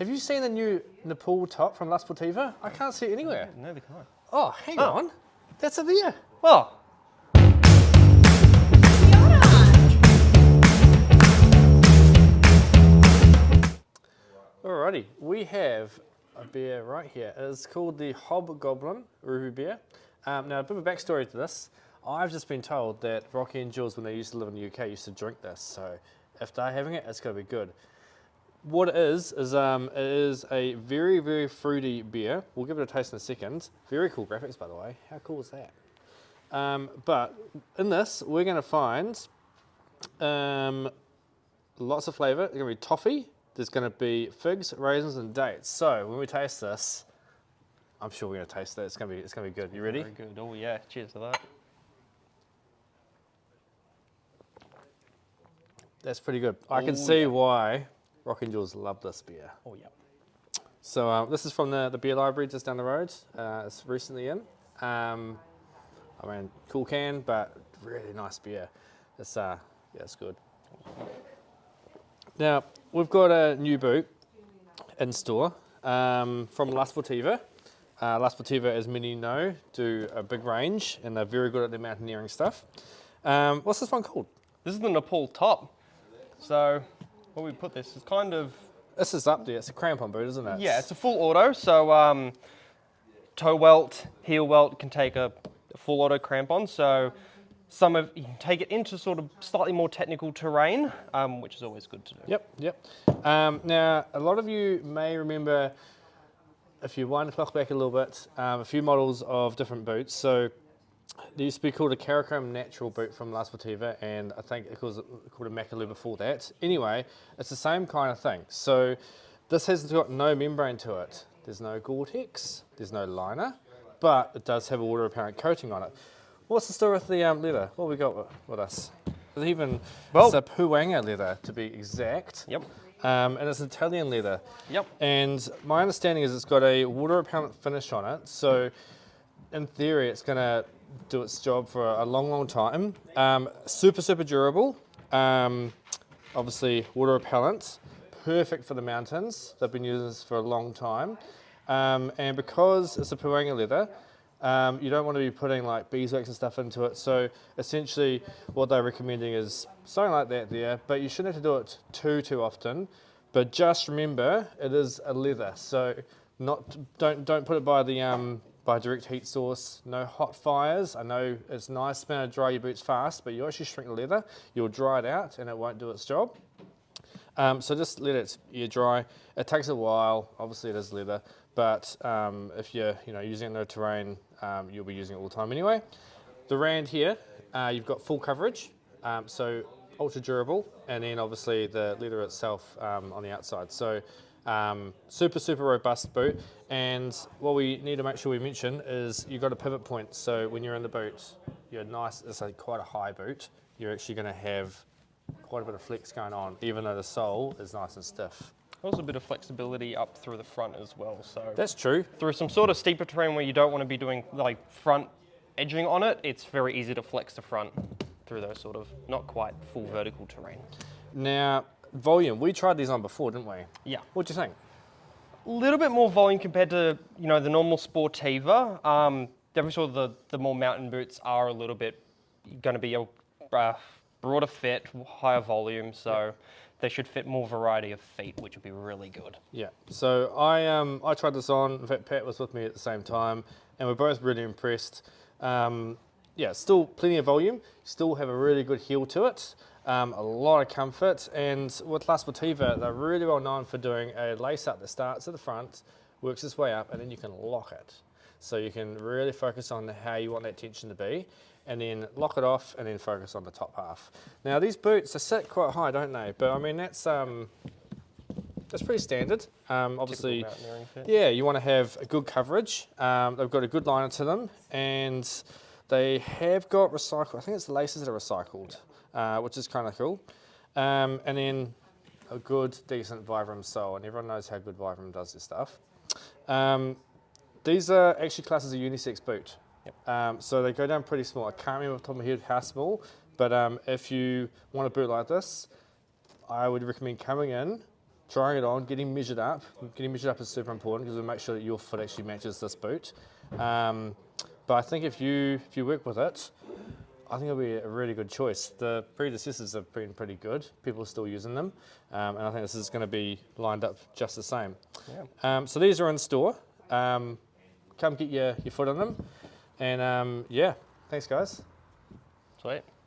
Have you seen the new Nepal top from La Sportiva? I can't see it anywhere. No, they can't. Oh, hang on. That's a beer. Oh. Alrighty, we have a beer right here. It's called the Hobgoblin Ruby Beer. Now, a bit of a backstory to this. I've just been told that Rocky and Jules, when they used to live in the UK, used to drink this. So if they're having it, it's going to be good. What it is it is a very, very fruity beer. We'll give it a taste in a second. Very cool graphics, by the way. How cool is that? But in this, we're going to find lots of flavour. There's going to be toffee. There's going to be figs, raisins, and dates. So when we taste this, I'm sure we're going to taste it. It's going to be good. You ready? Very good. Oh yeah. Cheers to that. That's pretty good. I can see why Rock and Jules love this beer. Oh yeah. So this is from the beer library just down the road. It's recently in. I mean, cool can, but really nice beer. It's yeah, it's good. Now we've got a new boot in store from La Sportiva. La Sportiva, as many know, do a big range and they're very good at their mountaineering stuff. What's this one called? This is the Nepal Top. So, where we put this is kind of... This is up there. It's a crampon boot, isn't it? Yeah, it's a full auto. So, toe welt, heel welt can take a full auto crampon. So, you can take it into sort of slightly more technical terrain, which is always good to do. Yep. Now, a lot of you may remember, if you wind the clock back a little bit, a few models of different boots. So, there used to be called a Caracom Natural boot from La Sportiva, and I think it was called a Macaloo before that. Anyway, it's the same kind of thing. So this has got no membrane to it. There's no Gore-Tex, there's no liner, but it does have a water repellent coating on it. What's the story with the leather? What have we got with us? It's it's a Puanga leather, to be exact. Yep. And it's Italian leather. Yep. And my understanding is it's got a water repellent finish on it. So in theory, it's going to do its job for a long, long time. Super durable. Obviously, water repellent. Perfect for the mountains. They've been using this for a long time. And because it's a Puanga leather, you don't want to be putting like beeswax and stuff into it. So essentially, what they're recommending is something like that there. But you shouldn't have to do it too often. But just remember, it is a leather. So don't put it by the by direct heat source, no hot fires. I know it's nice to dry your boots fast, but you actually shrink the leather, you'll dry it out and it won't do its job. So just let it air dry. It takes a while, obviously it is leather, but if you're using it in the terrain, you'll be using it all the time anyway. The rand here, you've got full coverage, so ultra durable, and then obviously the leather itself on the outside. So super robust boot, and what we need to make sure we mention is you've got a pivot point. So when you're in the boot, it's quite a high boot. You're actually going to have quite a bit of flex going on, even though the sole is nice and stiff. Also a bit of flexibility up through the front as well. So that's true. Through some sort of steeper terrain where you don't want to be doing like front edging on it, it's very easy to flex the front through those sort of not quite full vertical terrain. Now, volume. We tried these on before, didn't we? Yeah. What do you think? A little bit more volume compared to the normal Sportiva. Definitely sure the more mountain boots are a little bit going to be a broader fit, higher volume, so they should fit more variety of feet, which would be really good. Yeah. So I tried this on. In fact, Pat was with me at the same time, and we're both really impressed. Yeah, still plenty of volume. Still have a really good heel to it. A lot of comfort, and with La Sportiva, they're really well known for doing a lace up that starts at the front, works its way up, and then you can lock it. So you can really focus on how you want that tension to be, and then lock it off, and then focus on the top half. Now these boots, they sit quite high, don't they? But I mean, that's pretty standard. Obviously, yeah, you want to have a good coverage. They've got a good liner to them, and they have got recycled, I think it's the laces that are recycled. Which is kind of cool. And then a good, decent Vibram sole, and everyone knows how good Vibram does this stuff. These are actually classed as a unisex boot. Yep. So they go down pretty small. I can't remember off the top of my head how small, but if you want a boot like this, I would recommend coming in trying it on, getting measured up. Getting measured up is super important because we make sure that your foot actually matches this boot. But I think if you work with it, I think it'll be a really good choice. The predecessors have been pretty good. People are still using them. And I think this is going to be lined up just the same. Yeah. So these are in store. Come get your foot on them. And yeah, thanks guys. Sweet.